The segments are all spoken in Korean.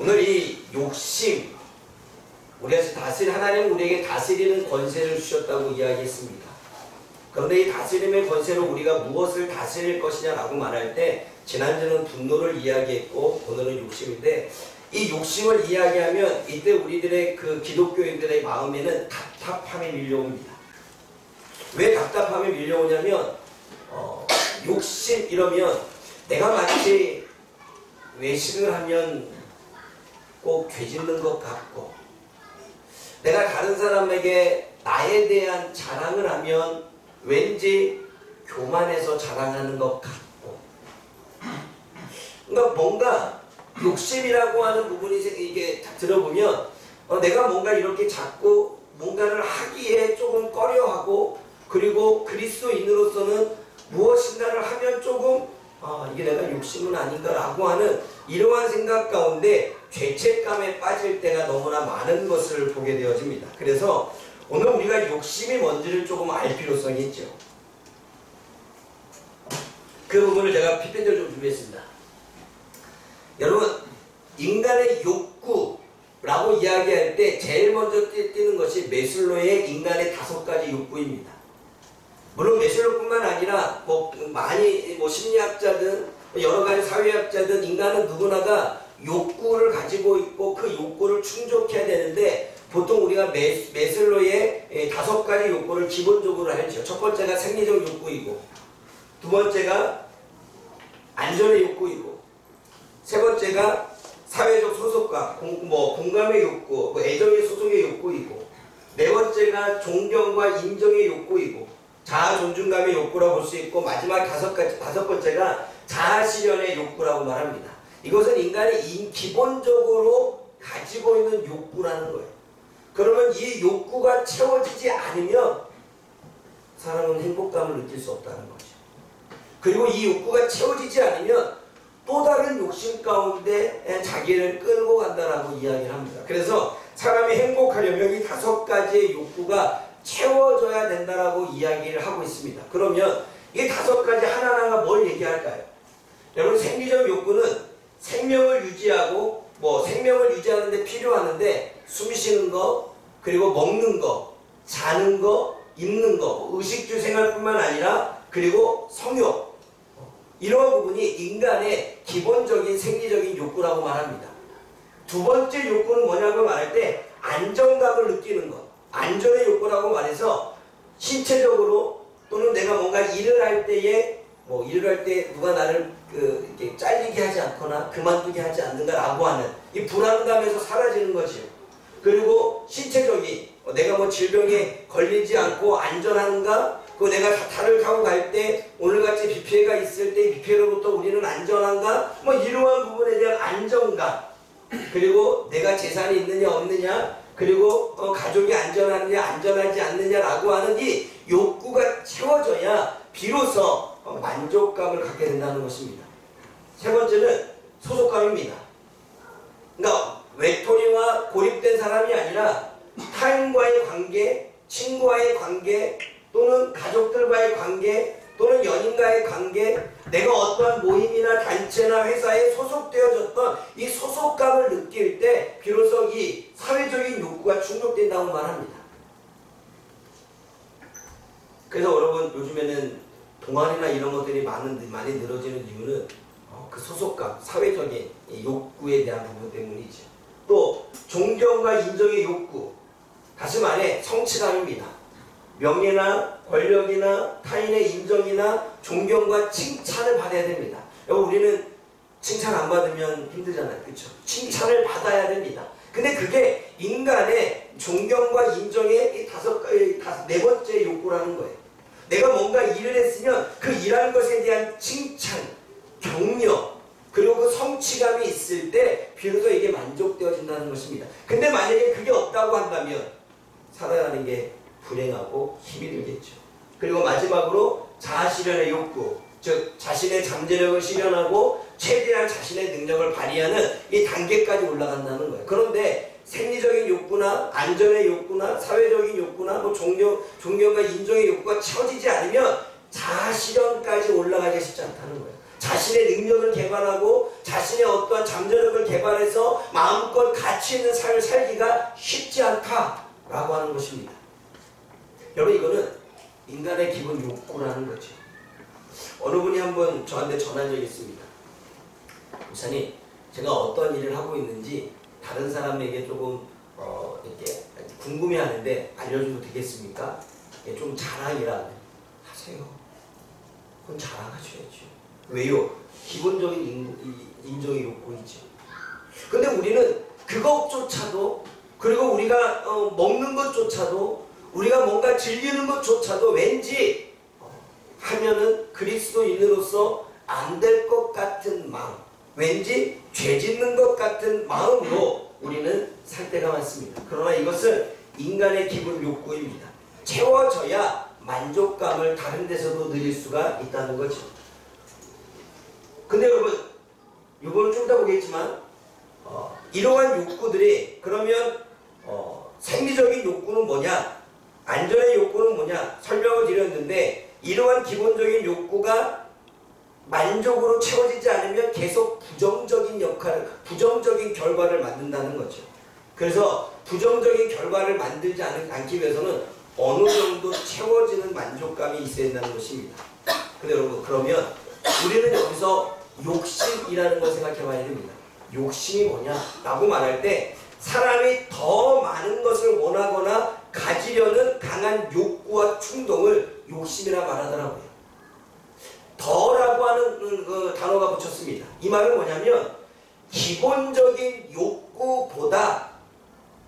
오늘 이 욕심, 하나님 우리에게 다스리는 권세를 주셨다고 이야기했습니다. 그런데 이 다스림의 권세로 우리가 무엇을 다스릴 것이냐라고 말할 때 지난주는 분노를 이야기했고 오늘은 욕심인데, 이 욕심을 이야기하면 이때 우리들의 그 기독교인들의 마음에는 답답함이 밀려옵니다. 왜 답답함이 밀려오냐면 욕심 이러면 내가 마치 외식을 하면 꼭 죄짓는 것 같고, 내가 다른 사람에게 나에 대한 자랑을 하면 왠지 교만해서 자랑하는 것 같고, 그러니까 뭔가 욕심이라고 하는 부분이 이게 들어보면 내가 뭔가 이렇게 자꾸 뭔가를 하기에 조금 꺼려하고, 그리고 그리스도인으로서는 무엇인가를 하면 조금 이게 내가 욕심은 아닌가라고 하는 이러한 생각 가운데 죄책감에 빠질 때가 너무나 많은 것을 보게 되어집니다. 그래서 오늘 우리가 욕심이 뭔지를 조금 알 필요성이 있죠. 그 부분을 제가 PPT를 좀 준비했습니다. 여러분, 인간의 욕구라고 이야기할 때 제일 먼저 띄는 것이 메슬로의 인간의 5가지 욕구입니다. 물론 메슬로뿐만 아니라 많이 심리학자든 여러 가지 사회학자든 인간은 누구나가 욕구를 가지고 있고 그 욕구를 충족해야 되는데, 보통 우리가 메슬로의 5가지 욕구를 기본적으로 알죠. 첫 번째가 생리적 욕구이고, 두 번째가 안전의 욕구이고, 세 번째가 사회적 소속감, 공감의 욕구, 애정의 소속의 욕구이고, 네 번째가 존경과 인정의 욕구이고, 자아 존중감의 욕구라고 볼 수 있고, 마지막 5번째가 자아 실현의 욕구라고 말합니다. 이것은 인간이 기본적으로 가지고 있는 욕구라는 거예요. 그러면 이 욕구가 채워지지 않으면 사람은 행복감을 느낄 수 없다는 거죠. 그리고 이 욕구가 채워지지 않으면 또 다른 욕심 가운데 자기를 끌고 간다라고 이야기를 합니다. 그래서 사람이 행복하려면 이 5가지의 욕구가 채워져야 된다라고 이야기를 하고 있습니다. 그러면 이 5가지 하나하나가 뭘 얘기할까요? 여러분, 생리적 욕구는 생명을 유지하고 생명을 유지하는데 필요하는데, 숨 쉬는 거, 그리고 먹는 거, 자는 거, 입는 거, 의식주 생활뿐만 아니라 그리고 성욕, 이러한 부분이 인간의 기본적인 생리적인 욕구라고 말합니다. 두 번째 욕구는 뭐냐고 말할 때 안정감을 느끼는 것, 안전의 욕구라고 말해서 신체적으로 또는 내가 뭔가 일을 할 때에 일을 할 때 누가 나를 이렇게 잘리게 하지 않거나 그만두게 하지 않는가라고 하는 이 불안감에서 사라지는 거지요. 그리고 신체적인 내가 질병에 걸리지 않고 안전한가, 그 내가 차를 타고 갈 때 오늘같이 비 피해가 있을 때 비 피해로부터 우리는 안전한가, 이러한 부분에 대한 안정감, 그리고 내가 재산이 있느냐 없느냐, 그리고 가족이 안전하느냐 안전하지 않느냐라고 하는 이 욕구가 채워져야 비로소 만족감을 갖게 된다는 것입니다. 세 번째는 소속감입니다. 그러니까 외톨이와 고립된 사람이 아니라 타인과의 관계, 친구와의 관계, 또는 가족들과의 관계, 또는 연인과의 관계, 내가 어떠한 모임이나 단체나 회사에 소속되어졌던 이 소속감을 느낄 때 비로소 이 사회적인 욕구가 충족된다고 말합니다. 그래서 여러분, 요즘에는 동아리나 이런 것들이 많이 늘어지는 이유는 그 소속감, 사회적인 욕구에 대한 부분 때문이죠. 또 존경과 인정의 욕구, 다시 말해 성취감입니다. 명예나 권력이나 타인의 인정이나 존경과 칭찬을 받아야 됩니다. 여러분, 우리는 칭찬 안 받으면 힘들잖아요. 그렇죠? 칭찬을 받아야 됩니다. 근데 그게 인간의 존경과 인정의 네 번째 욕구라는 거예요. 내가 뭔가 일을 했으면 그 일하는 것에 대한 칭찬, 격려, 그리고 그 성취감이 있을 때 비로소 이게 만족되어진다는 것입니다. 근데 만약에 그게 없다고 한다면 살아가는 게 불행하고 힘이 들겠죠. 그리고 마지막으로 자아실현의 욕구, 즉 자신의 잠재력을 실현하고 최대한 자신의 능력을 발휘하는 이 단계까지 올라간다는 거예요. 그런데 생리적인 욕구나 안전의 욕구나 사회적인 욕구나 존경과 인정의 욕구가 채워지지 않으면 자아실현까지 올라가기 쉽지 않다는 거예요. 자신의 능력을 개발하고 자신의 어떠한 잠재력을 개발해서 마음껏 가치 있는 삶을 살기가 쉽지 않다라고 하는 것입니다. 여러분, 이거는 인간의 기본 욕구라는 거죠. 어느 분이 한번 저한테 전한 적이 있습니다. 목사님, 제가 어떤 일을 하고 있는지 다른 사람에게 조금 이렇게 궁금해하는데 알려줘도 되겠습니까? 좀 자랑이라 하세요. 그건 자랑하셔야죠. 왜요? 기본적인 인정의 욕구이죠. 근데 우리는 그것조차도, 그리고 우리가 먹는 것조차도, 우리가 뭔가 즐기는 것조차도 왠지 하면은 그리스도인으로서 안 될 것 같은 마음, 왠지 죄 짓는 것 같은 마음으로 우리는 살 때가 많습니다. 그러나 이것은 인간의 기본 욕구입니다. 채워져야 만족감을 다른 데서도 누릴 수가 있다는 거죠. 근데 여러분, 이거는 좀 이따 보겠지만 이러한 욕구들이 그러면 생리적인 욕구는 뭐냐, 안전의 욕구는 뭐냐 설명을 드렸는데, 이러한 기본적인 욕구가 만족으로 채워지지 않으면 계속 부정적인 결과를 만든다는 거죠. 그래서 부정적인 결과를 만들지 않기 위해서는 어느 정도 채워지는 만족감이 있어야 된다는 것입니다. 근데 여러분, 그러면 우리는 여기서 욕심이라는 걸 생각해 봐야 됩니다. 욕심이 뭐냐라고 말할 때 사람이 더 많은 것을 원하거나 가지려는 강한 욕구와 충동을 욕심이라 말하더라고요. 더라고 하는 그 단어가 붙였습니다. 이 말은 뭐냐면 기본적인 욕구보다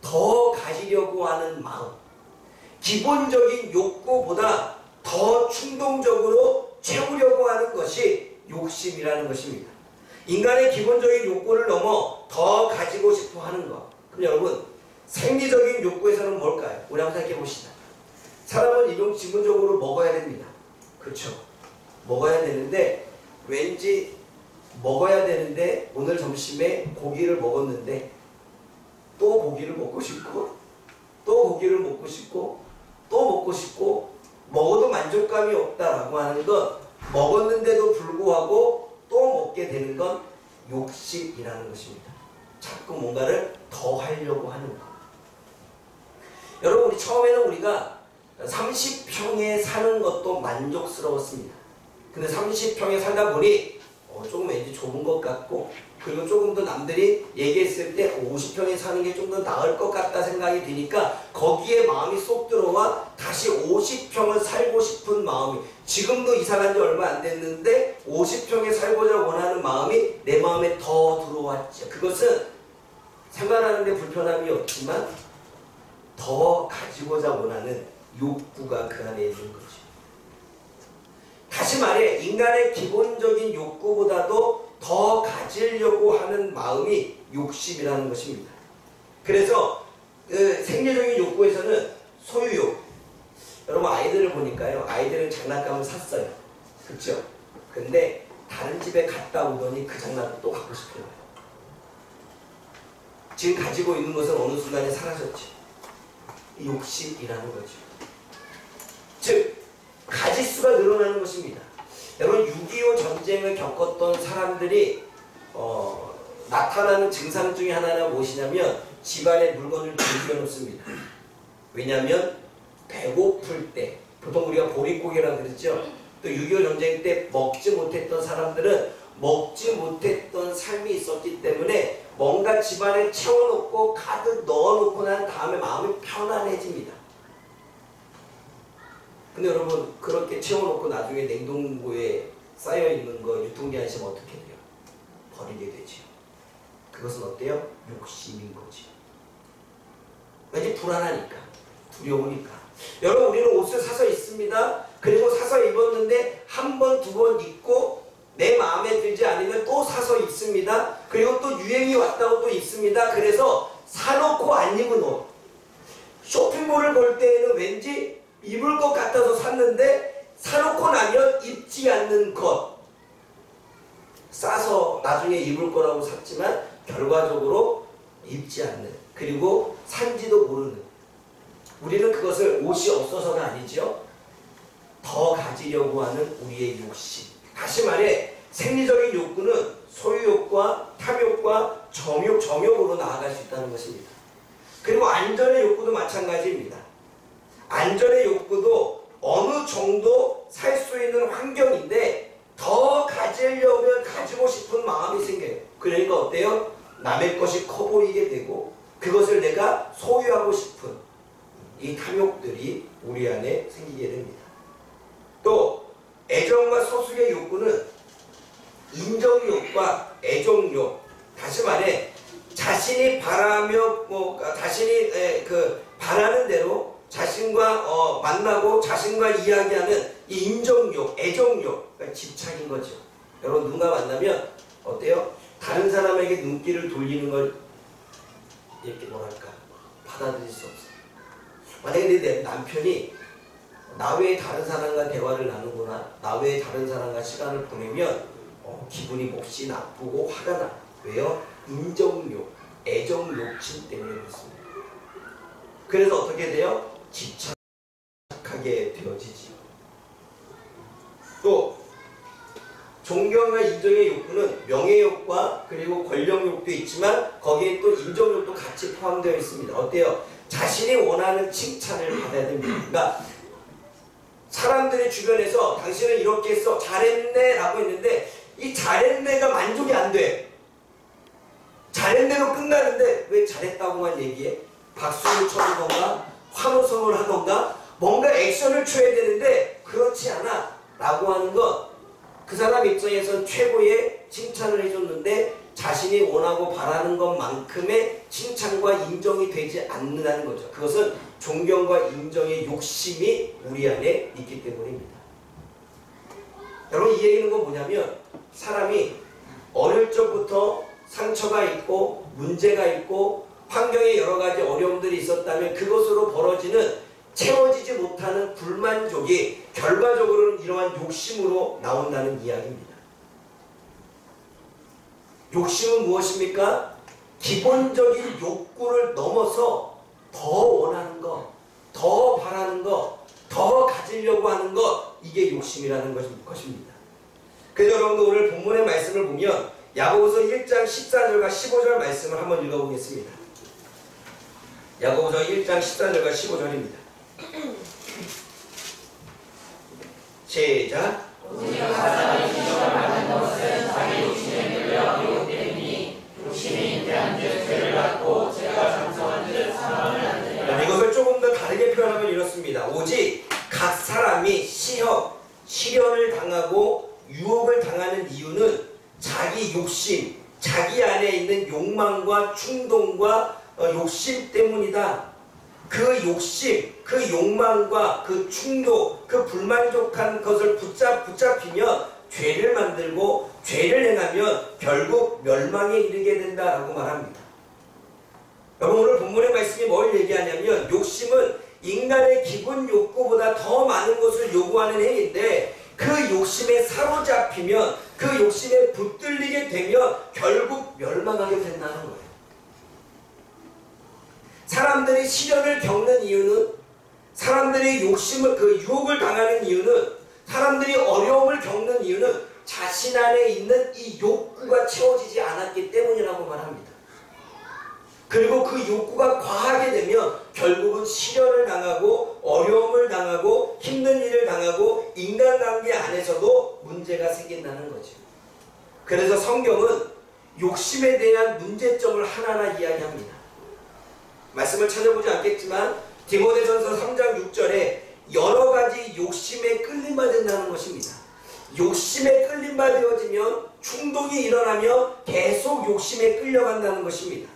더 가지려고 하는 마음, 기본적인 욕구보다 더 충동적으로 채우려고 하는 것이 욕심이라는 것입니다. 인간의 기본적인 욕구를 넘어 더 가지고 싶어 하는 것. 그럼 여러분, 생리적인 욕구에서는 뭘까요? 우리 한번 생각해 봅시다. 사람은 기본적으로 먹어야 됩니다. 그렇죠? 먹어야 되는데, 왠지 먹어야 되는데 오늘 점심에 고기를 먹었는데 또 고기를 먹고 싶고, 또 고기를 먹고 싶고, 또 먹고 싶고, 먹어도 만족감이 없다라고 하는 건, 먹었는데도 불구하고 또 먹게 되는 건 욕심이라는 것입니다. 자꾸 뭔가를 더 하려고 하는 것. 여러분, 우리 처음에는 우리가 30평에 사는 것도 만족스러웠습니다. 근데 30평에 살다 보니 조금 왠지 좁은 것 같고, 그리고 조금 더 남들이 얘기했을 때 50평에 사는 게 좀 더 나을 것 같다 생각이 드니까 거기에 마음이 쏙 들어와 다시 50평을 살고 싶은 마음이, 지금도 이사 간 지 얼마 안 됐는데 50평에 살고자 원하는 마음이 내 마음에 더 들어왔죠. 그것은 생활하는 데 불편함이 없지만 더 가지고자 원하는 욕구가 그 안에 있는 거죠. 다시 말해, 인간의 기본적인 욕구보다도 더 가지려고 하는 마음이 욕심이라는 것입니다. 그래서 생리적인 욕구에서는 소유욕. 여러분, 아이들을 보니까요, 아이들은 장난감을 샀어요. 그렇죠? 근데 다른 집에 갔다 오더니 그 장난감 또 갖고 싶어요. 지금 가지고 있는 것은 어느 순간에 사라졌죠. 욕심이라는 거죠. 즉, 가짓수가 늘어나는 것입니다. 여러분, 6.25 전쟁을 겪었던 사람들이 나타나는 증상 중에 하나가 무엇이냐면 집안에 물건을 들여놓습니다. 왜냐하면 배고플 때, 보통 우리가 보릿고개라고 그랬죠. 또 6.25 전쟁 때 먹지 못했던 사람들은 먹지 못했던 삶이 있었기 때문에 뭔가 집안에 채워놓고 가득 넣어놓고 난 다음에 마음이 편안해집니다. 근데 여러분, 그렇게 채워놓고 나중에 냉동고에 쌓여있는 거 유통기한이시면 어떻게 돼요? 버리게 되죠. 그것은 어때요? 욕심인 거지. 왠지 불안하니까, 두려우니까. 여러분, 우리는 옷을 사서 입습니다. 그리고 사서 입었는데 한 번, 두 번 입고 내 마음에 들지 않으면 또 사서 입습니다. 그리고 또 유행이 왔다고 또 입습니다. 그래서 사놓고 안 입은 옷. 쇼핑몰을 볼 때에는 왠지 입을 것 같아서 샀는데 사놓고 나면 입지 않는 것. 싸서 나중에 입을 거라고 샀지만 결과적으로 입지 않는, 그리고 산지도 모르는. 우리는 그것을 옷이 없어서가 아니죠. 더 가지려고 하는 우리의 욕심. 다시 말해, 생리적인 욕구는 소유욕과 탐욕과 성욕과 정욕으로 나아갈 수 있다는 것입니다. 그리고 안전의 욕구도 마찬가지입니다. 안전의 욕구도 어느 정도 살 수 있는 환경인데 더 가지려면 가지고 싶은 마음이 생겨요. 그러니까 어때요? 남의 것이 커 보이게 되고 그것을 내가 소유하고 싶은 이 탐욕들이 우리 안에 생기게 됩니다. 또 애정과 소속의 욕구는 인정욕과 애정욕, 다시 말해 자신이 바라며 자신이 바라는 대로 자신과 만나고 자신과 이야기하는 이 인정욕, 애정욕, 그러니까 집착인 거죠. 여러분 누군가 만나면 어때요? 다른 사람에게 눈길을 돌리는 걸 이렇게 뭐랄까 받아들일 수 없어요. 만약에 내 남편이 나 외에 다른 사람과 대화를 나누거나 나 외에 다른 사람과 시간을 보내면 기분이 몹시 나쁘고 화가 나. 왜요? 인정욕, 애정욕심 때문에 그렇습니다. 그래서 어떻게 돼요? 집착하게 되어지지요. 또 존경과 인정의 욕구는 명예욕과 그리고 권력욕도 있지만 거기에 또 인정욕도 같이 포함되어 있습니다. 어때요? 자신이 원하는 칭찬을 받아야 됩니다. 그러니까 사람들의 주변에서 당신은 이렇게 했어, 잘했네 라고 했는데 이 잘했네가 만족이 안 돼. 잘했네로 끝나는데 왜 잘했다고만 얘기해? 박수를 쳐주던가 환호성을 하던가 뭔가 액션을 쳐야 되는데 그렇지 않아 라고 하는 것, 그 사람 입장에선 최고의 칭찬을 해줬는데 자신이 원하고 바라는 것만큼의 칭찬과 인정이 되지 않는다는 거죠. 그것은 존경과 인정의 욕심이 우리 안에 있기 때문입니다. 여러분 이 얘기는 건 뭐냐면 사람이 어릴 적부터 상처가 있고 문제가 있고 환경에 여러 가지 어려움들이 있었다면 그것으로 벌어지는 채워지지 못하는 불만족이 결과적으로는 이러한 욕심으로 나온다는 이야기입니다. 욕심은 무엇입니까? 기본적인 욕구를 넘어서 더 원하는 것, 더 바라는 것, 더 가지려고 하는 것, 이게 욕심이라는 것입니다. 그래서 여러분들 오늘 본문의 말씀을 보면 야고보서 1장 14절과 15절 말씀을 한번 읽어보겠습니다. 야고보서 1장 14절과 15절입니다. 시작. 우리가 사람의 기적을 받는 것은 자기 욕심에 끌려 미혹되니 욕심이 잉태한 즉 죄를 낳고 죄가 장성한 즉 사망을 낳느니라. 이것을 조금 더 다르게 표현하면 이렇습니다. 오직 각 사람이 시험, 시련을 당하고 유혹을 당하는 이유는 자기 욕심, 자기 안에 있는 욕망과 충동과 욕심 때문이다. 그 욕심, 그 욕망과 그 충동, 그 불만족한 것을 붙잡히면 죄를 만들고 죄를 행하면 결국 멸망에 이르게 된다라고 말합니다. 여러분 오늘 본문의 말씀이 뭘 얘기하냐면 욕심은 인간의 기본 욕구보다 더 많은 것을 요구하는 행위인데 그 욕심에 사로잡히면 그 욕심에 붙들리게 되면 결국 멸망하게 된다는 거예요. 사람들이 시련을 겪는 이유는, 사람들이 유혹을 당하는 이유는, 사람들이 어려움을 겪는 이유는 자신 안에 있는 이 욕구가 채워지지 않았기 때문이라고 말합니다. 그리고 그 욕구가 과하게 되면 결국은 시련을 당하고 어려움을 당하고 힘든 일을 당하고 인간관계 안에서도 문제가 생긴다는 거죠. 그래서 성경은 욕심에 대한 문제점을 하나하나 이야기합니다. 말씀을 찾아보지 않겠지만 디모데전서 3장 6절에 여러 가지 욕심에 끌림받는다는 것입니다. 욕심에 끌림받아지면 충동이 일어나며 계속 욕심에 끌려간다는 것입니다.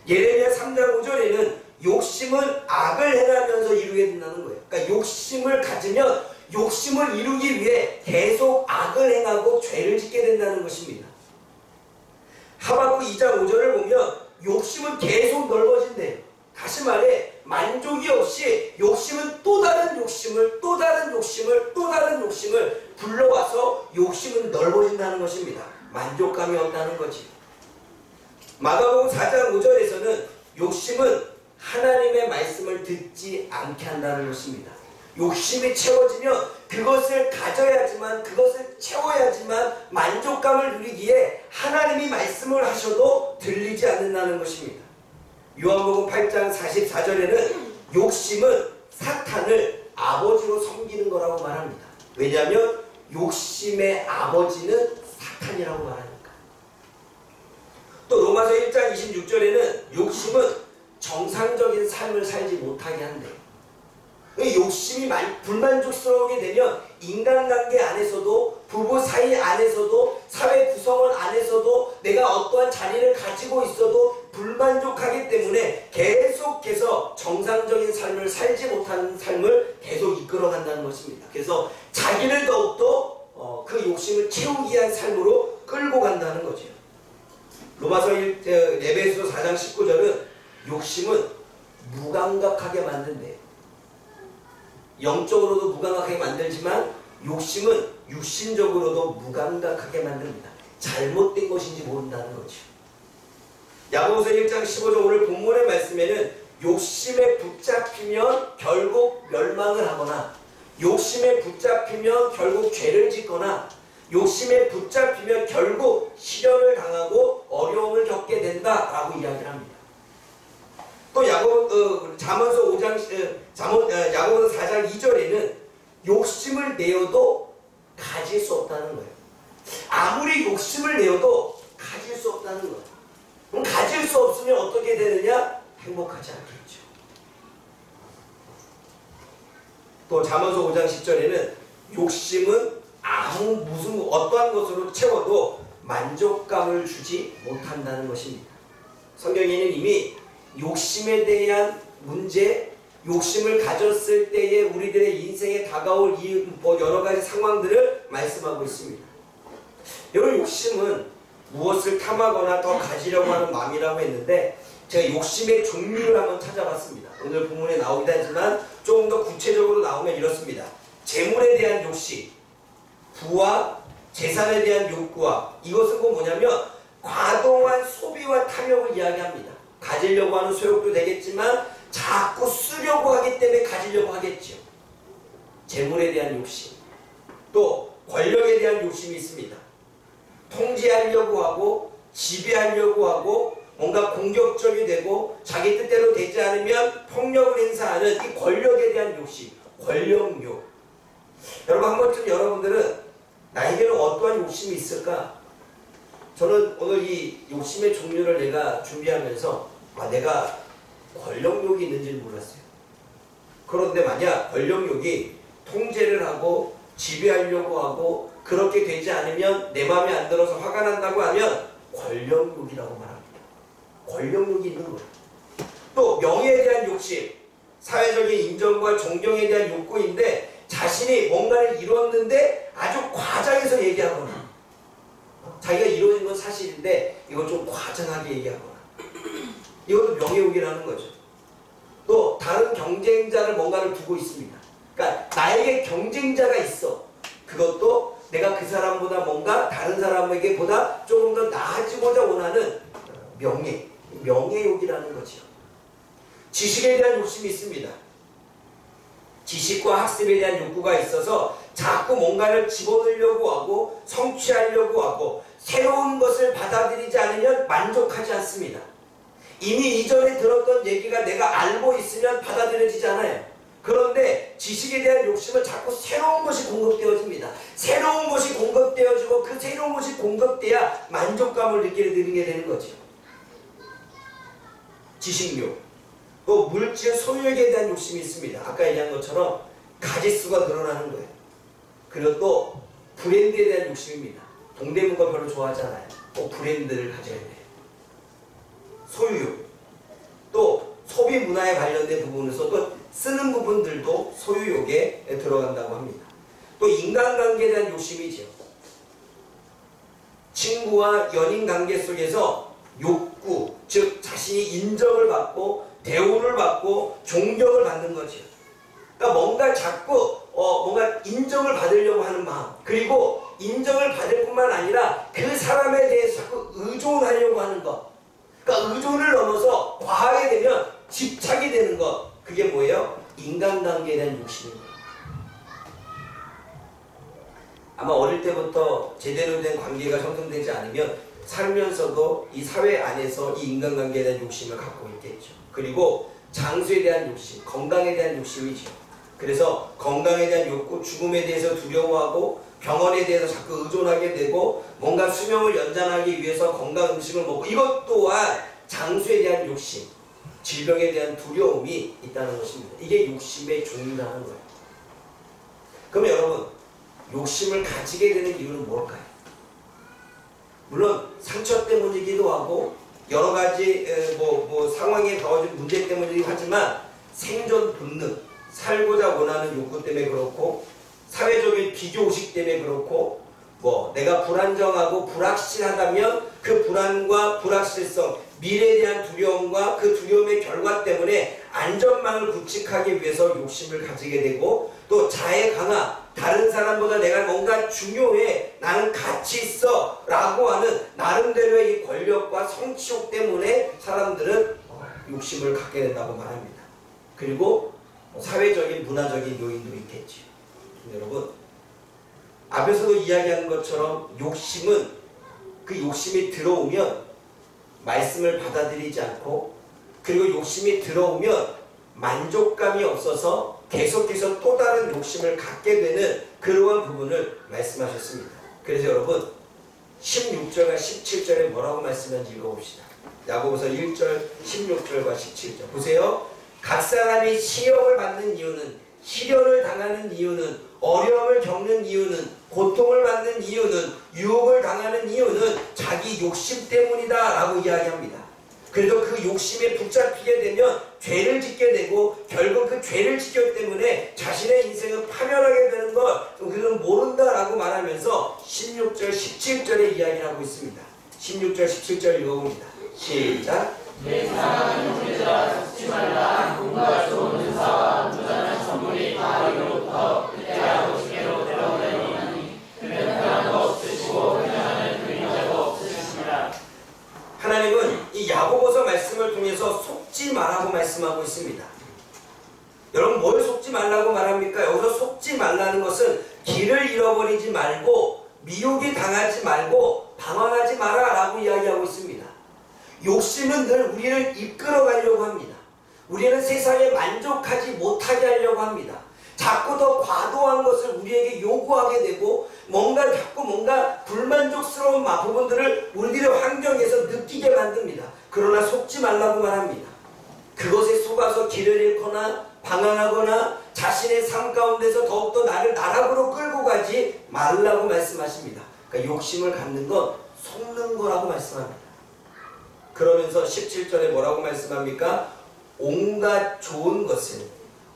예레미야 3장 5절에는 욕심은 악을 행하면서 이루게 된다는 거예요. 그러니까 욕심을 가지면 욕심을 이루기 위해 계속 악을 행하고 죄를 짓게 된다는 것입니다. 하박국 2장 5절을 보면 욕심은 계속 넓어진대요. 다시 말해 만족이 없이 욕심은 또 다른 욕심을 또 다른 욕심을 또 다른 욕심을 불러와서 욕심은 넓어진다는 것입니다. 만족감이 없다는 거지. 마가복음 4장 5절에서는 욕심은 하나님의 말씀을 듣지 않게 한다는 것입니다. 욕심이 채워지면 그것을 가져야지만, 그것을 채워야지만 만족감을 누리기에 하나님이 말씀 말씀을 하셔도 들리지 않는다는 것입니다. 요한복음 8장 44절에는 욕심은 사탄을 아버지로 섬기는 거라고 말합니다. 왜냐하면 욕심의 아버지는 사탄이라고 말하니까. 또 로마서 1장 26절에는 욕심은 정상적인 삶을 살지 못하게 한대요. 욕심이 불만족스러우게 되면 인간관계 안에서도, 부부 사이 안에서도, 사회 구성원 안에서도 내가 어떠한 자리를 가지고 있어도 불만족하기 때문에 계속해서 정상적인 삶을 살지 못하는 삶을 계속 이끌어간다는 것입니다. 그래서 자기를 더욱더 그 욕심을 채우기 위한 삶으로 끌고 간다는 거죠. 로마서 에베소서 4장 19절은 욕심은 무감각하게 만든대요. 영적으로도 무감각하게 만들지만 욕심은 육신적으로도 무감각하게 만듭니다. 잘못된 것인지 모른다는 거죠. 야고보서 1장 15절 오늘 본문의 말씀에는 욕심에 붙잡히면 결국 멸망을 하거나, 욕심에 붙잡히면 결국 죄를 짓거나, 욕심에 붙잡히면 결국 시련을 당하고 어려움을 겪게 된다라고 이야기를 합니다. 또 야고보서 4장 2절에는 욕심을 내어도 가질 수 없다는 거예요. 아무리 욕심을 내어도 가질 수 없다는 거예요. 그럼 가질 수 없으면 어떻게 되느냐? 행복하지 않겠죠. 또 잠언서 5장 10절에는 욕심은 어떠한 것으로 채워도 만족감을 주지 못한다는 것입니다. 성경에는 이미 욕심에 대한 문제, 욕심을 가졌을 때에 우리들의 인생에 다가올 여러 가지 상황들을 말씀하고 있습니다. 여러분, 욕심은 무엇을 탐하거나 더 가지려고 하는 마음이라고 했는데, 제가 욕심의 종류를 한번 찾아봤습니다. 오늘 본문에 나오긴 하지만 조금 더 구체적으로 나오면 이렇습니다. 재물에 대한 욕심, 부와 재산에 대한 욕구와, 이것은 꼭 뭐냐면 과도한 소비와 탐욕을 이야기합니다. 가지려고 하는 소욕도 되겠지만 자꾸 쓰려고 하기 때문에 가지려고 하겠죠. 재물에 대한 욕심, 또 권력에 대한 욕심이 있습니다. 통제하려고 하고 지배하려고 하고 뭔가 공격적이 되고 자기 뜻대로 되지 않으면 폭력을 행사하는 이 권력에 대한 욕심, 권력욕. 여러분, 한 번쯤 여러분들은 나에게는 어떠한 욕심이 있을까? 저는 오늘 이 욕심의 종류를 내가 준비하면서 내가 권력욕이 있는지는 몰랐어요. 그런데 만약 권력욕이 통제를 하고 지배하려고 하고 그렇게 되지 않으면 내 마음에 안 들어서 화가 난다고 하면 권력욕이라고 말합니다. 권력욕이 있는 거예요. 또 명예에 대한 욕심, 사회적인 인정과 존경에 대한 욕구인데 자신이 뭔가를 이뤘는데 아주 과장해서 얘기하거나, 자기가 이루어진 건 사실인데 이건 좀 과장하게 얘기하거나, 이것도 명예욕이라는 거죠. 또 다른 경쟁자를 뭔가를 두고 있습니다. 그러니까 나에게 경쟁자가 있어. 그것도 내가 그 사람보다 뭔가 다른 사람에게 보다 조금 더 나아지고자 원하는 명예욕이라는 거죠. 지식에 대한 욕심이 있습니다. 지식과 학습에 대한 욕구가 있어서 자꾸 뭔가를 집어넣으려고 하고 성취하려고 하고 새로운 것을 받아들이지 않으면 만족하지 않습니다. 이미 이전에 들었던 얘기가 내가 알고 있으면 받아들여지지 않아요. 그런데 지식에 대한 욕심은 자꾸 새로운 것이 공급되어집니다. 새로운 것이 공급되어지고 그 새로운 것이 공급돼야 만족감을 느끼게 되는 거죠. 지식욕. 또 물질 소유욕에 대한 욕심이 있습니다. 아까 얘기한 것처럼 가짓수가 늘어나는 거예요. 그리고 또 브랜드에 대한 욕심입니다. 동대문과 별로 좋아하지 않아요. 꼭 브랜드를 가져야 돼요. 소유욕. 또 소비 문화에 관련된 부분에서도 쓰는 부분들도 소유욕에 들어간다고 합니다. 또 인간관계에 대한 욕심이죠. 친구와 연인 관계 속에서 욕구, 즉 자신이 인정을 받고 대우를 받고 존경을 받는 거죠. 그러니까 뭔가 자꾸 뭔가 인정을 받으려고 하는 마음, 그리고 인정을 받을 뿐만 아니라 그 사람에 대해서 자꾸 의존하려고 하는 것. 그러니까 의존을 넘어서 과하게 되면 집착이 되는 것. 그게 뭐예요? 인간관계에 대한 욕심입니다. 아마 어릴 때부터 제대로 된 관계가 형성되지 않으면 살면서도 이 사회 안에서 이 인간관계에 대한 욕심을 갖고 있겠죠. 그리고 장수에 대한 욕심, 건강에 대한 욕심이죠. 그래서 건강에 대한 욕구, 죽음에 대해서 두려워하고 병원에 대해서 자꾸 의존하게 되고 뭔가 수명을 연장하기 위해서 건강 음식을 먹고, 이것 또한 장수에 대한 욕심, 질병에 대한 두려움이 있다는 것입니다. 이게 욕심의 종류라는 거예요. 그럼 여러분, 욕심을 가지게 되는 이유는 뭘까요? 물론 상처 때문이기도 하고 여러 가지 상황에 벌어진 문제 때문이기도 하지만 생존 본능, 살고자 원하는 욕구 때문에 그렇고, 사회적인 비교의식 때문에 그렇고, 내가 불안정하고 불확실하다면 그 불안과 불확실성, 미래에 대한 두려움과 그 두려움의 결과 때문에 안전망을 구축하기 위해서 욕심을 가지게 되고, 또 자해 강화, 다른 사람보다 내가 뭔가 중요해, 나는 가치 있어 라고 하는 나름대로의 이 권력과 성취욕 때문에 사람들은 욕심을 갖게 된다고 말합니다. 그리고 사회적인 문화적인 요인도 있겠죠. 여러분, 앞에서도 이야기한 것처럼 욕심은, 그 욕심이 들어오면 말씀을 받아들이지 않고, 그리고 욕심이 들어오면 만족감이 없어서 계속해서 또 다른 욕심을 갖게 되는 그러한 부분을 말씀하셨습니다. 그래서 여러분, 16절과 17절에 뭐라고 말씀하는지 읽어봅시다. 야고보서 1절 16절과 17절 보세요. 각 사람이 시험을 받는 이유는, 시련을 당하는 이유는, 어려움을 겪는 이유는, 고통을 받는 이유는, 유혹을 당하는 이유는 자기 욕심 때문이다 라고 이야기합니다. 그래도 그 욕심에 붙잡히게 되면 죄를 짓게 되고, 결국 그 죄를 짓기 때문에 자신의 인생을 파멸하게 되는 걸 그는 모른다라고 말하면서 16절 17절에 이야기를 하고 있습니다. 16절 17절 읽어봅니다. 시작. 내 사랑하는 형제들아, 속지 말라. 돈과 좋은 은사와 무단한 선물이 다 너희로부터 그때야 보시게로 들어오려니 그는 변함도 없으시고 회개하는 그림자도 없으십니다. 하나님은 이 야고보서 말씀을 통해서 속지 말라고 말씀하고 있습니다. 여러분, 뭘 속지 말라고 말합니까? 여기서 속지 말라는 것은 길을 잃어버리지 말고, 미혹이 당하지 말고, 방황하지 마라 라고 이야기하고 있습니다. 욕심은 늘 우리를 이끌어가려고 합니다. 우리는 세상에 만족하지 못하게 하려고 합니다. 자꾸 더 과도한 것을 우리에게 요구하게 되고, 자꾸 뭔가 불만족스러운 부분들을 우리들의 환경에서 느끼게 만듭니다. 그러나 속지 말라고 말합니다. 그것에 속아서 길을 잃거나 방황하거나 자신의 삶 가운데서 더욱더 나를 나락으로 끌고 가지 말라고 말씀하십니다. 그러니까 욕심을 갖는 건 속는 거라고 말씀합니다. 그러면서 17절에 뭐라고 말씀합니까? 온갖 좋은 것은,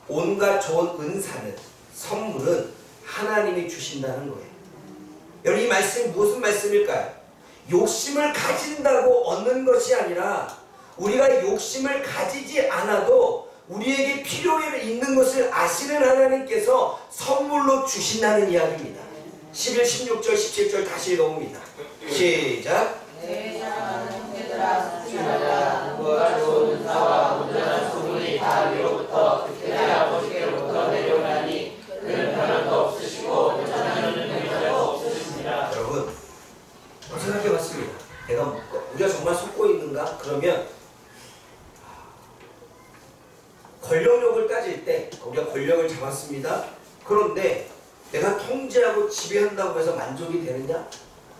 온갖 좋은 은사는, 선물은 하나님이 주신다는 거예요. 여러분, 이 말씀이 무슨 말씀일까요? 욕심을 가진다고 얻는 것이 아니라, 우리가 욕심을 가지지 않아도 우리에게 필요 있는 것을 아시는 하나님께서 선물로 주신다는 이야기입니다. 11, 16절, 17절 다시 읽어봅니다. 시작. 내 사랑하는 형제들아, 속지 말라. 돈과 좋은 은사와 무단한 선물이 다 너희로부터 그때야 보시게로부터 내려오나니 그는 변함도 없으시고 회개하는 그림자도 없으십니다. 여러분, 생각해봤습니다. 우리가 정말 속고 있는가? 그러면 권력욕을 따질 때 우리가 권력을 잡았습니다. 그런데 내가 통제하고 지배한다고 해서 만족이 되느냐?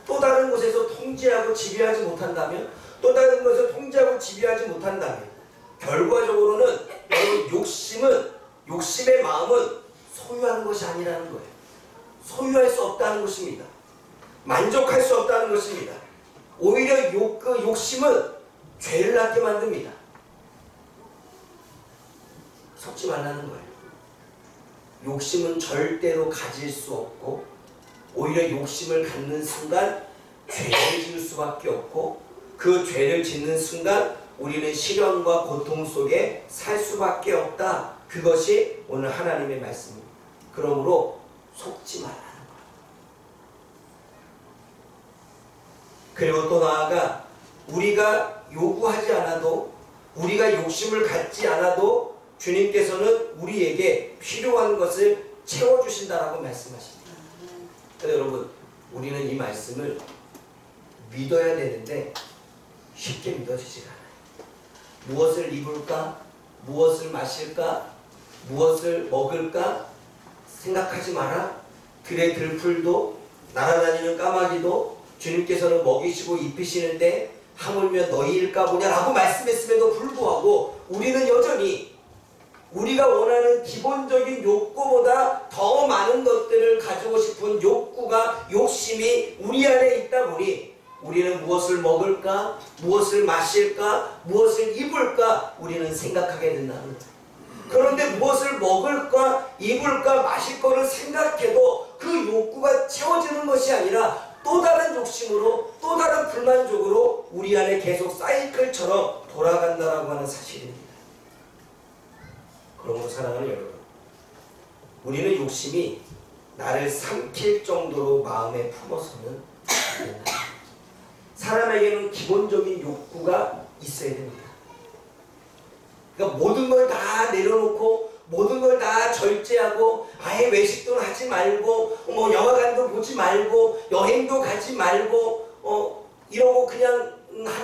또 다른 곳에서 통제하고 지배하지 못한다면, 또 다른 것을 통제하고 지배하지 못한다면, 결과적으로는 욕심의 마음은 소유하는 것이 아니라는 거예요. 소유할 수 없다는 것입니다. 만족할 수 없다는 것입니다. 오히려 그 욕심은 죄를 낳게 만듭니다. 속지 말라는 거예요. 욕심은 절대로 가질 수 없고, 오히려 욕심을 갖는 순간 죄를 지을 수밖에 없고, 그 죄를 짓는 순간 우리는 시련과 고통 속에 살 수밖에 없다. 그것이 오늘 하나님의 말씀입니다. 그러므로 속지 말라는 거예요. 그리고 또 나아가 우리가 요구하지 않아도, 우리가 욕심을 갖지 않아도 주님께서는 우리에게 필요한 것을 채워주신다라고 말씀하십니다. 그래서 여러분, 우리는 이 말씀을 믿어야 되는데 쉽게 믿어지지가 않아요. 무엇을 입을까? 무엇을 마실까? 무엇을 먹을까? 생각하지 마라. 들의 들풀도 날아다니는 까마귀도 주님께서는 먹이시고 입히시는데 하물며 너희일까 보냐라고 말씀했음에도 불구하고 우리는 여전히 우리가 원하는 기본적인 욕구보다 더 많은 것들을 가지고 싶은 욕구가, 욕심이 우리 안에 있다 보니 우리는 무엇을 먹을까, 무엇을 마실까, 무엇을 입을까 우리는 생각하게 된다는 거예요. 그런데 무엇을 먹을까, 입을까, 마실 거를 생각해도 그 욕구가 채워지는 것이 아니라 또 다른 욕심으로, 또 다른 불만족으로 우리 안에 계속 사이클처럼 돌아간다라고 하는 사실입니다. 그러므로 사랑하는 여러분, 우리는 욕심이 나를 삼킬 정도로 마음에 품어서는 안 된다. 사람에게는 기본적인 욕구가 있어야 됩니다. 그러니까 모든 걸 다 내려놓고 모든 걸 다 절제하고 아예 외식도 하지 말고 뭐 영화관도 보지 말고 여행도 가지 말고 이러고 그냥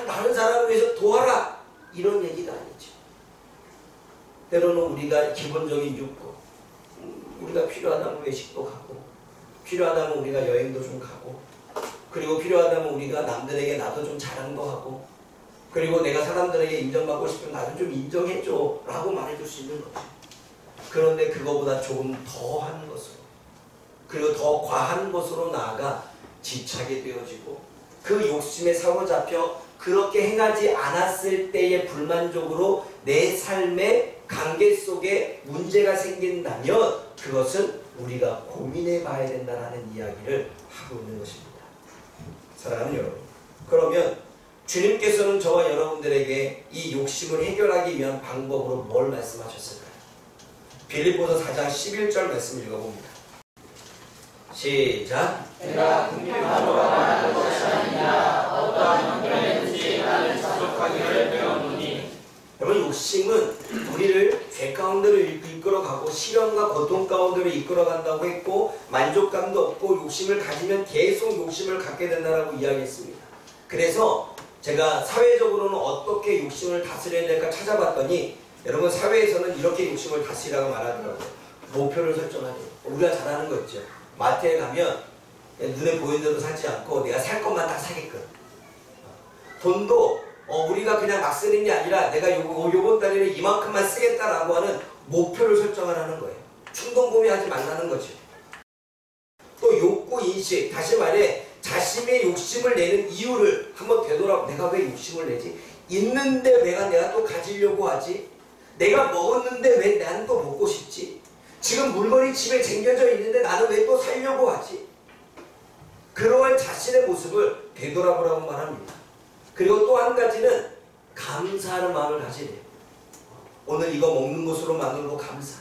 다른 사람을 위해서 도와라 이런 얘기가 아니죠. 때로는 우리가 기본적인 욕구, 우리가 필요하다면 외식도 가고 필요하다면 우리가 여행도 좀 가고 그리고 필요하다면 우리가 남들에게 나도 좀 자랑도 하고 그리고 내가 사람들에게 인정받고 싶으면 나도 좀 인정해줘 라고 말해줄 수 있는 거죠. 그런데 그거보다 조금 더 하는 것으로 그리고 더 과한 것으로 나아가 집착이 되어지고 그 욕심에 사로잡혀 그렇게 행하지 않았을 때의 불만족으로 내 삶의 관계 속에 문제가 생긴다면 그것은 우리가 고민해 봐야 된다는 이야기를 하고 있는 것입니다. 사랑하는 여러분, 그러면 주님께서는 저와 여러분들에게 이 욕심을 해결하기 위한 방법으로 뭘 말씀하셨을까요? 빌립보서 4장 11절 말씀 읽어봅니다. 시작. 내가 궁핍함으로 말하는 것이 아니냐 어떠한 형편에든지 나는 자족하기를 배웠노니. 여러분, 욕심은 우리를 죄 가운데로 이끌어가고 시련과 고통 가운데로 이끌어간다고 했고 만족감도 없고 욕심을 가지면 계속 욕심을 갖게 된다고 이야기했습니다. 그래서 제가 사회적으로는 어떻게 욕심을 다스려야 될까 찾아봤더니 여러분 사회에서는 이렇게 욕심을 다스리라고 말하더라고요. 목표를 설정하래요. 우리가 잘 아는 거 있죠. 마트에 가면 눈에 보이는 대로 사지 않고 내가 살 것만 딱 사게끔. 돈도 우리가 그냥 막 쓰는 게 아니라 내가 요번 달에는 이만큼만 쓰겠다라고 하는 목표를 설정하라는 거예요. 충동구매하지 말라는 거죠. 또 욕구 인식, 다시 말해 자신의 욕심을 내는 이유를 한번 되돌아보고 내가 왜 욕심을 내지? 있는데 내가 또 가지려고 하지? 내가 먹었는데 왜 나는 또 먹고 싶지? 지금 물건이 집에 쟁겨져 있는데 나는 왜 또 살려고 하지? 그러한 자신의 모습을 되돌아보라고 말합니다. 그리고 또 한 가지는 감사하는 마음을 가지래요. 오늘 이거 먹는 것으로만으로도 감사.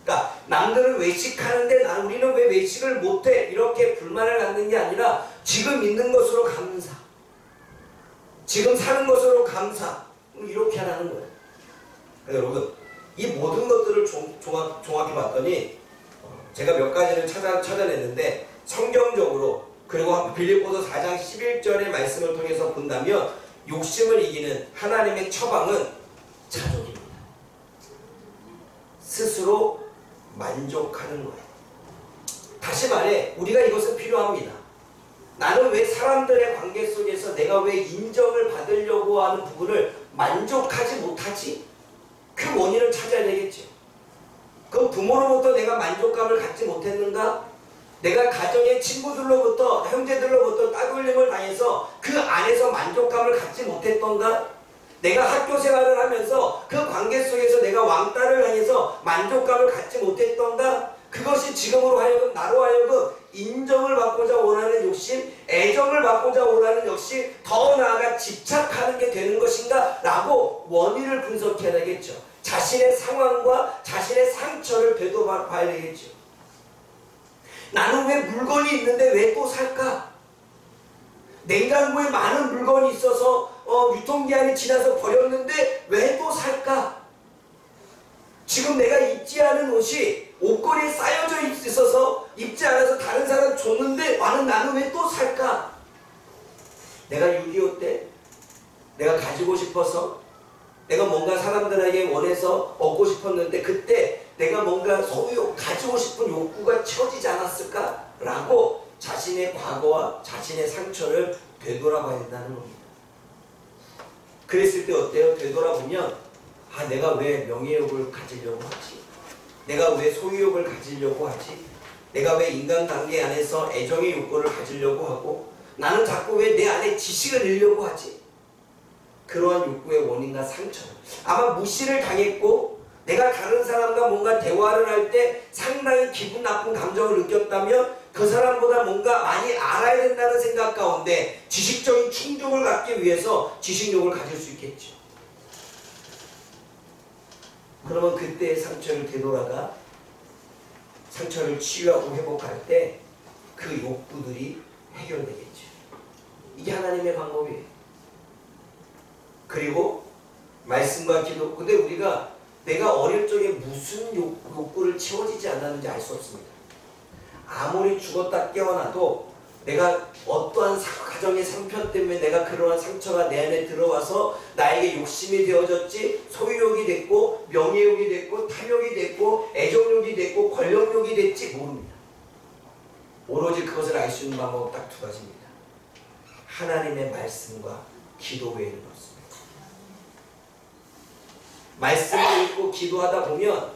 그러니까 남들은 외식하는데 우리는 왜 외식을 못해? 이렇게 불만을 갖는 게 아니라 지금 있는 것으로 감사. 지금 사는 것으로 감사. 이렇게 하라는 거예요. 여러분, 이 모든 것들을 종합해 봤더니 제가 몇 가지를 찾아냈는데 성경적으로 그리고 빌립보서 4장 11절의 말씀을 통해서 본다면 욕심을 이기는 하나님의 처방은 자족입니다. 스스로 만족하는 거예요. 다시 말해 우리가 이것은 필요합니다. 나는 왜 사람들의 관계 속에서 내가 왜 인정을 받으려고 하는 부분을 만족하지 못하지? 그 원인을 찾아야 되겠죠. 그럼 부모로부터 내가 만족감을 갖지 못했는가? 내가 가정의 친구들로부터 형제들로부터 따돌림을 당해서 그 안에서 만족감을 갖지 못했던가? 내가 학교 생활을 하면서 그 관계 속에서 내가 왕따를 당해서 만족감을 갖지 못했던가? 그것이 지금으로 하여금 나로 하여금 인정을 받고자 원하는 욕심, 애정을 받고자 원하는 욕심, 더 나아가 집착하는 게 되는 것인가? 라고 원인을 분석해야 되겠죠. 자신의 상황과 자신의 상처를 되돌아봐야 되겠죠. 나는 왜 물건이 있는데 왜 또 살까? 냉장고에 많은 물건이 있어서 유통기한이 지나서 버렸는데 왜 또 살까? 지금 내가 입지 않은 옷이 옷걸이에 쌓여져 있어서 입지 않아서 다른 사람 줬는데 나는 왜 또 살까? 내가 6.25 때 내가 가지고 싶어서 내가 뭔가 사람들에게 원해서 얻고 싶었는데 그때 내가 뭔가 소유 가지고 싶은 욕구가 채워지지 않았을까? 라고 자신의 과거와 자신의 상처를 되돌아봐야 된다는 겁니다. 그랬을 때 어때요? 되돌아보면 아 내가 왜 명예욕을 가지려고 하지? 내가 왜 소유욕을 가지려고 하지? 내가 왜 인간관계 안에서 애정의 욕구를 가지려고 하고 나는 자꾸 왜 내 안에 지식을 잃려고 하지? 그러한 욕구의 원인과 상처는 아마 무시를 당했고 내가 다른 사람과 뭔가 대화를 할 때 상당히 기분 나쁜 감정을 느꼈다면 그 사람보다 뭔가 많이 알아야 된다는 생각 가운데 지식적인 충족을 갖기 위해서 지식욕을 가질 수 있겠죠. 그러면 그때의 상처를 되돌아가 상처를 치유하고 회복할 때 그 욕구들이 해결되겠죠. 이게 하나님의 방법이에요. 그리고 말씀과 기도. 근데 우리가 내가 어릴 적에 무슨 욕구를 채워지지 않았는지 알 수 없습니다. 아무리 죽었다 깨어나도 내가 어떠한 가정의 상편 때문에 내가 그러한 상처가 내 안에 들어와서 나에게 욕심이 되어졌지 소유욕이 됐고 명예욕이 됐고 탐욕이 됐고 애정욕이 됐고 권력욕이 됐지 모릅니다. 오로지 그것을 알 수 있는 방법은 딱 두 가지입니다. 하나님의 말씀과 기도 외에는 없습니다. 말씀을 읽고 기도하다 보면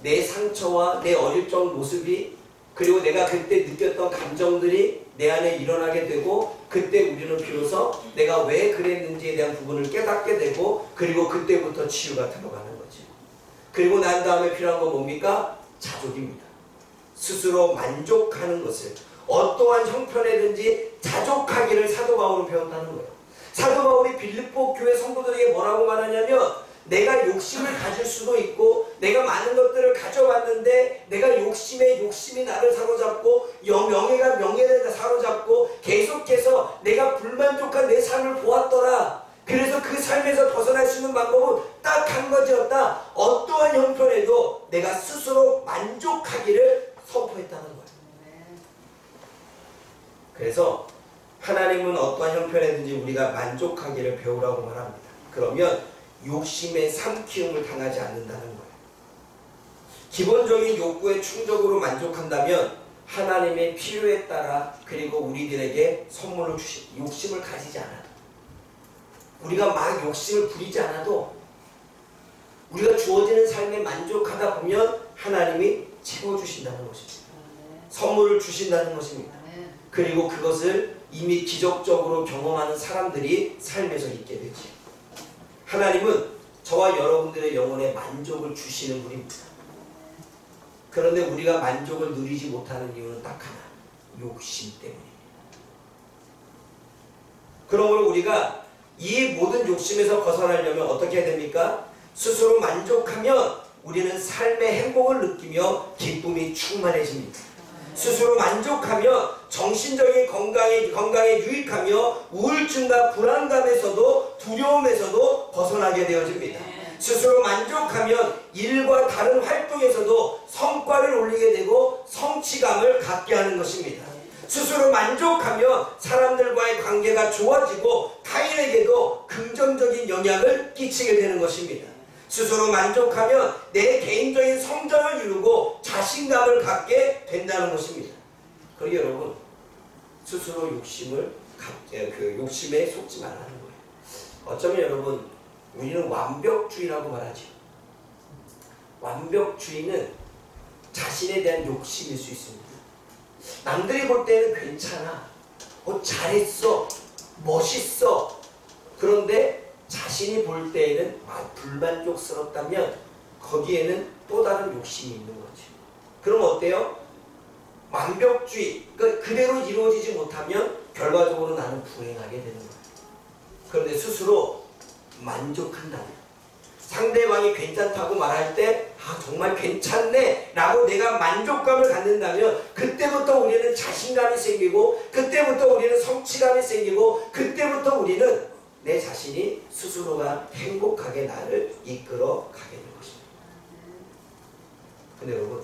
내 상처와 내 어릴 적 모습이 그리고 내가 그때 느꼈던 감정들이 내 안에 일어나게 되고 그때 우리는 비로소 내가 왜 그랬는지에 대한 부분을 깨닫게 되고 그리고 그때부터 치유가 들어가는 거죠. 그리고 난 다음에 필요한 건 뭡니까? 자족입니다. 스스로 만족하는 것을 어떠한 형편에든지 자족하기를 사도 바울은 배웠다는 거예요. 사도 바울이 빌립보 교회 성도들에게 뭐라고 말하냐면 내가 욕심을 가질 수도 있고 내가 많은 것들을 가져왔는데 내가 욕심이 나를 사로잡고 명예가 명예를 사로잡고 계속해서 내가 불만족한 내 삶을 보았더라. 그래서 그 삶에서 벗어날 수 있는 방법은 딱 한 가지였다. 어떠한 형편에도 내가 스스로 만족하기를 선포했다는 거예요. 그래서 하나님은 어떠한 형편에든지 우리가 만족하기를 배우라고 말합니다. 그러면 욕심의 삼키움을 당하지 않는다는 거예요. 기본적인 욕구의 충족으로 만족한다면 하나님의 필요에 따라 그리고 우리들에게 선물로 주신 욕심을 가지지 않아도 우리가 막 욕심을 부리지 않아도 우리가 주어지는 삶에 만족하다 보면 하나님이 채워주신다는 것입니다. 선물을 주신다는 것입니다. 그리고 그것을 이미 기적적으로 경험하는 사람들이 삶에서 있게 되죠. 하나님은 저와 여러분들의 영혼에 만족을 주시는 분입니다. 그런데 우리가 만족을 누리지 못하는 이유는 딱 하나, 욕심 때문입니다. 그러므로 우리가 이 모든 욕심에서 벗어나려면 어떻게 해야 됩니까? 스스로 만족하면 우리는 삶의 행복을 느끼며 기쁨이 충만해집니다. 스스로 만족하며 정신적인 건강에 유익하며 우울증과 불안감에서도 두려움에서도 벗어나게 되어집니다. 스스로 만족하면 일과 다른 활동에서도 성과를 올리게 되고 성취감을 갖게 하는 것입니다. 스스로 만족하면 사람들과의 관계가 좋아지고 타인에게도 긍정적인 영향을 끼치게 되는 것입니다. 스스로 만족하면 내 개인적인 성장을 이루고 자신감을 갖게 된다는 것입니다. 그리고 여러분 스스로 욕심에 속지 말라는 거예요. 어쩌면 여러분 우리는 완벽주의라고 말하죠. 완벽주의는 자신에 대한 욕심일 수 있습니다. 남들이 볼 때는 괜찮아, 잘했어, 멋있어. 그런데 자신이 볼 때에는 불만족스럽다면 거기에는 또 다른 욕심이 있는 거죠. 그럼 어때요? 완벽주의, 그대로 이루어지지 못하면 결과적으로 나는 불행하게 되는 거예요. 그런데 스스로 만족한다면 상대방이 괜찮다고 말할 때 정말 괜찮네 라고 내가 만족감을 갖는다면 그때부터 우리는 자신감이 생기고 그때부터 우리는 성취감이 생기고 그때부터 우리는 내 자신이 스스로가 행복하게 나를 이끌어 가게 될 것입니다. 근데 여러분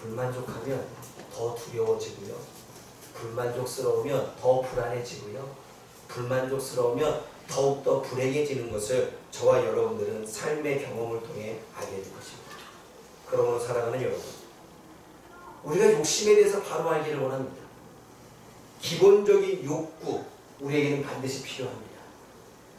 불만족하면 더 두려워지고요. 불만족스러우면 더 불안해지고요. 불만족스러우면 더욱더 불행해지는 것을 저와 여러분들은 삶의 경험을 통해 알게 될 것입니다. 그러므로 사랑하는 여러분, 우리가 욕심에 대해서 바로 알기를 원합니다. 기본적인 욕구, 우리에게는 반드시 필요합니다.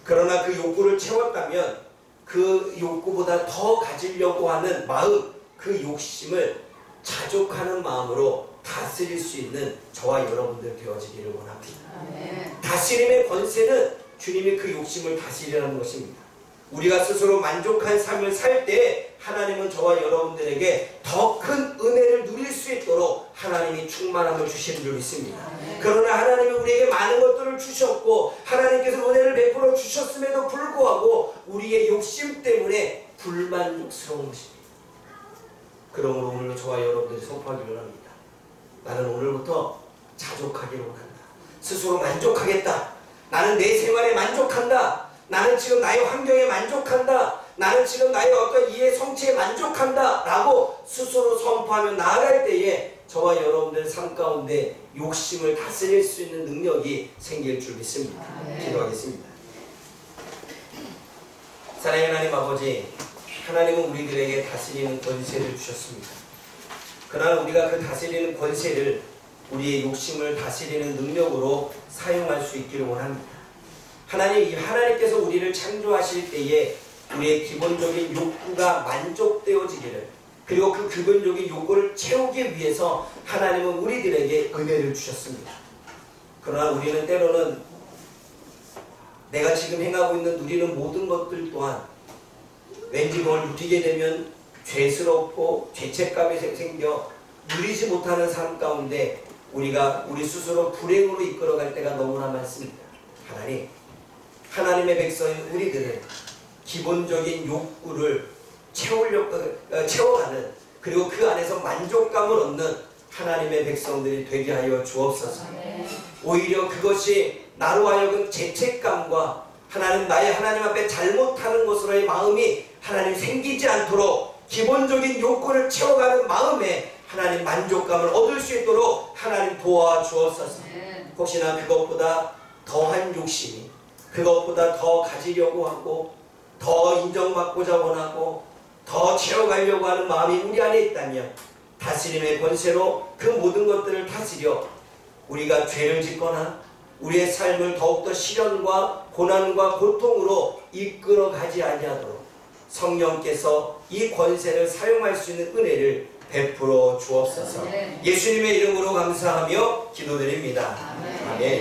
그러나 그 욕구를 채웠다면 그 욕구보다 더 가지려고 하는 마음, 그 욕심을 자족하는 마음으로 다스릴 수 있는 저와 여러분들 되어지기를 원합니다. 다스림의 권세는 주님이 그 욕심을 다스리라는 것입니다. 우리가 스스로 만족한 삶을 살 때 하나님은 저와 여러분들에게 더 큰 은혜를 누릴 수 있도록 하나님이 충만함을 주시는 줄 믿습니다. 그러나 하나님이 우리에게 많은 것들을 주셨고 하나님께서 은혜를 베풀어 주셨음에도 불구하고 우리의 욕심 때문에 불만족스러운 것입니다. 그러므로 오늘 저와 여러분들이 선포하기를 합니다. 나는 오늘부터 자족하기를 원한다. 스스로 만족하겠다. 나는 내 생활에 만족한다. 나는 지금 나의 환경에 만족한다. 나는 지금 나의 어떤 이해 성취에 만족한다 라고 스스로 선포하며 나아갈 때에 저와 여러분들의 삶 가운데 욕심을 다스릴 수 있는 능력이 생길 줄 믿습니다. 기도하겠습니다. 사랑의 하나님 아버지, 하나님은 우리들에게 다스리는 권세를 주셨습니다. 그러나 우리가 그 다스리는 권세를 우리의 욕심을 다스리는 능력으로 사용할 수 있기를 원합니다. 하나님께서 우리를 창조하실 때에 우리의 기본적인 욕구가 만족되어지기를, 그리고 그 기본적인 욕구를 채우기 위해서 하나님은 우리들에게 은혜를 주셨습니다. 그러나 우리는 때로는 내가 지금 행하고 있는 누리는 모든 것들 또한 왠지 그걸 누리게 되면 죄스럽고 죄책감이 생겨 누리지 못하는 삶 가운데 우리가 우리 스스로 불행으로 이끌어갈 때가 너무나 많습니다. 하나님의 백성인 우리들은 기본적인 욕구를 채워가는, 그리고 그 안에서 만족감을 얻는 하나님의 백성들이 되게 하여 주옵소서. 오히려 그것이 나로 하여금 죄책감과 하나님 앞에 잘못하는 것으로의 마음이 하나님 생기지 않도록 기본적인 욕구를 채워가는 마음에 하나님 만족감을 얻을 수 있도록 하나님 도와주옵소서. 혹시나 그것보다 더한 욕심이, 그것보다 더 가지려고 하고 더 인정받고자 원하고 더 채워가려고 하는 마음이 우리 안에 있다면 다스림의 권세로 그 모든 것들을 다스려 우리가 죄를 짓거나 우리의 삶을 더욱더 시련과 고난과 고통으로 이끌어가지 아니하도록 성령께서 이 권세를 사용할 수 있는 은혜를 베풀어 주옵소서. 예수님의 이름으로 감사하며 기도드립니다. 아멘.